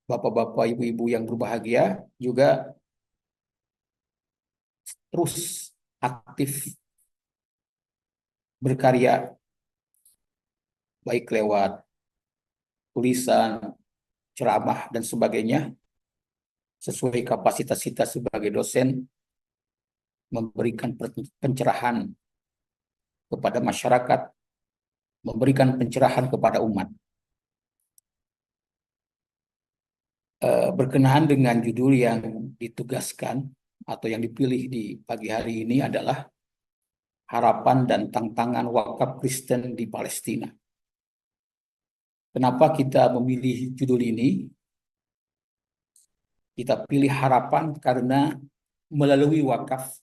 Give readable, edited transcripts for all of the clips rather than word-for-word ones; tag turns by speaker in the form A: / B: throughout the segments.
A: bapak-bapak, ibu-ibu yang berbahagia juga terus aktif berkarya, baik lewat tulisan, ceramah, dan sebagainya, sesuai kapasitas kita sebagai dosen, memberikan pencerahan kepada masyarakat, memberikan pencerahan kepada umat. Berkenaan dengan judul yang ditugaskan atau yang dipilih di pagi hari ini adalah Harapan dan Tantangan Wakaf Kristen di Palestina. Kenapa kita memilih judul ini? Kita pilih harapan karena melalui wakaf,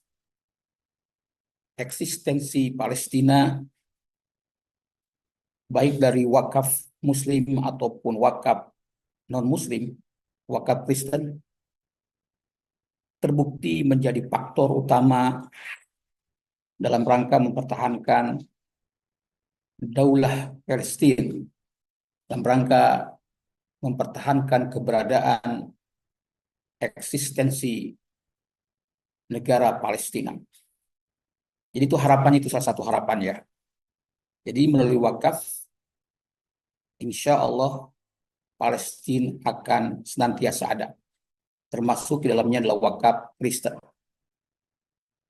A: eksistensi Palestina, baik dari wakaf Muslim ataupun wakaf non-Muslim, wakaf Kristen, terbukti menjadi faktor utama dalam rangka mempertahankan Daulah Palestina, dalam rangka mempertahankan keberadaan eksistensi negara Palestina. Jadi itu harapannya, itu salah satu harapan ya. Jadi melalui wakaf, insya Allah Palestina akan senantiasa ada, termasuk di dalamnya adalah wakaf Kristen.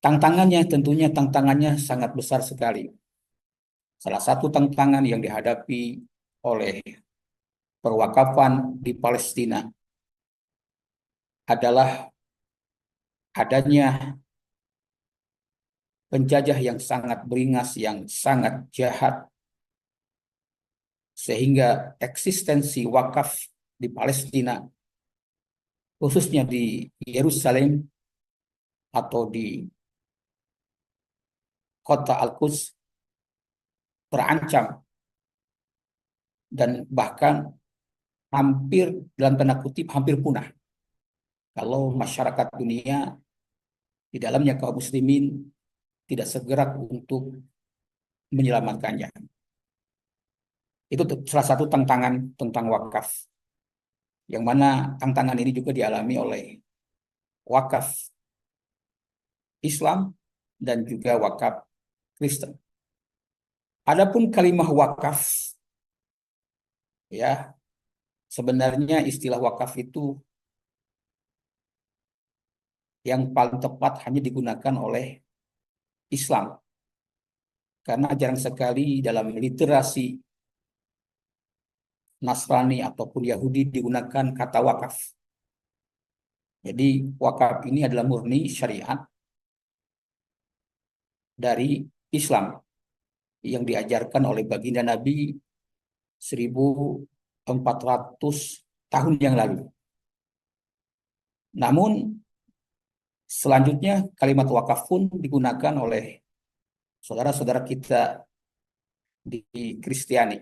A: Tantangannya tentunya tantangannya sangat besar sekali. Salah satu tantangan yang dihadapi oleh perwakafan di Palestina adalah adanya penjajah yang sangat beringas, yang sangat jahat, sehingga eksistensi wakaf di Palestina, khususnya di Yerusalem atau di kota Al-Quds, terancam dan bahkan hampir, dalam tanda kutip, hampir punah kalau masyarakat dunia, di dalamnya kaum muslimin, tidak segera untuk menyelamatkannya. Itu salah satu tantangan tentang wakaf, yang mana tantangan ini juga dialami oleh wakaf Islam dan juga wakaf Kristen. Adapun kalimah wakaf, ya, sebenarnya istilah wakaf itu yang paling tepat hanya digunakan oleh Islam, karena jarang sekali dalam literasi Nasrani ataupun Yahudi digunakan kata wakaf. Jadi wakaf ini adalah murni syariat dari Islam yang diajarkan oleh baginda Nabi 1400 tahun yang lalu. Namun selanjutnya kalimat wakaf pun digunakan oleh saudara-saudara kita di Kristiani.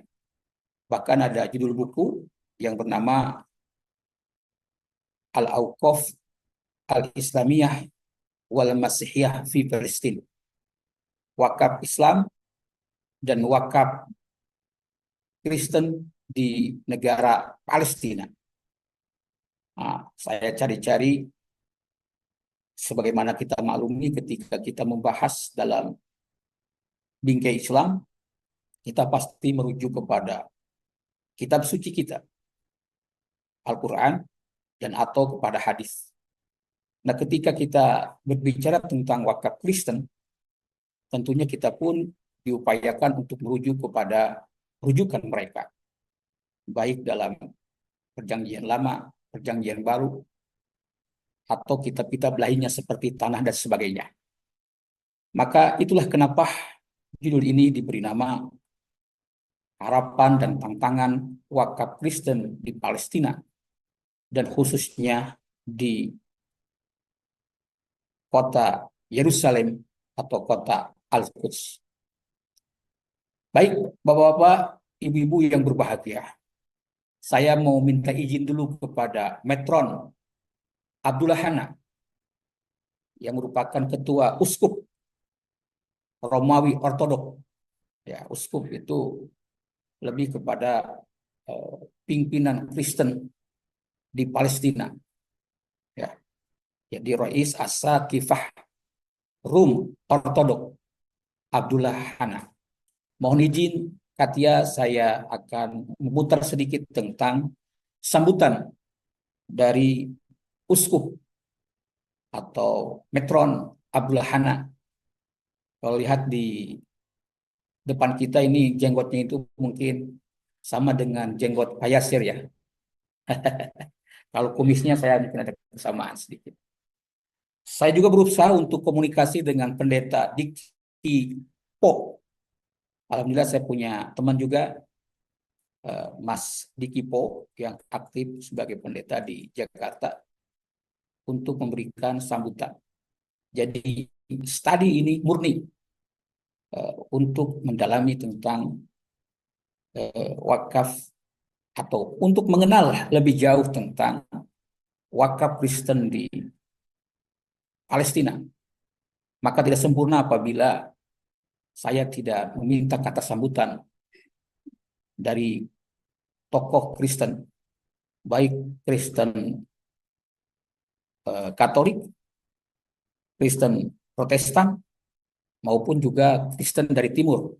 A: Bahkan ada judul buku yang bernama Al-Auqaf Al-Islamiyah wal Masihiyah fi Palestina. Wakaf Islam dan wakaf Kristen di negara Palestina. Nah, saya cari-cari, sebagaimana kita maklumi ketika kita membahas dalam bingkai Islam, kita pasti merujuk kepada kitab suci kita, Al-Quran, dan atau kepada hadis. Nah, ketika kita berbicara tentang wakaf Kristen, tentunya kita pun diupayakan untuk merujuk kepada rujukan mereka, baik dalam perjanjian lama, perjanjian baru, atau kitab-kitab lainnya seperti Tanah dan sebagainya. Maka itulah kenapa judul ini diberi nama Harapan dan Tantangan Wakaf Kristen di Palestina, dan khususnya di kota Yerusalem atau kota Al-Quds. Baik, Bapak-bapak, Ibu-ibu yang berbahagia, saya mau minta izin dulu kepada Metron Abdullah Hana, yang merupakan ketua Uskup Romawi Ortodok. Ya, uskup itu lebih kepada pimpinan Kristen di Palestina. Ya, jadi Rais As-Sakifah Rum Ortodok Abdullah Hana. Mohon izin, Katia, saya akan memutar sedikit tentang sambutan dari Uskup atau Metron Abdullah Hana. Kalau lihat di depan kita ini jenggotnya itu mungkin sama dengan jenggot Pak Yasir ya. Kalau kumisnya saya mungkin ada kesamaan sedikit. Saya juga berusaha untuk komunikasi dengan pendeta Diki Po. Alhamdulillah saya punya teman juga, Mas Diki Po, yang aktif sebagai pendeta di Jakarta untuk memberikan sambutan. Jadi studi ini murni untuk mendalami tentang wakaf atau untuk mengenal lebih jauh tentang wakaf Kristen di Palestina. Maka tidak sempurna apabila saya tidak meminta kata sambutan dari tokoh Kristen, baik Kristen Katolik, Kristen Protestan, maupun juga Kristen dari Timur,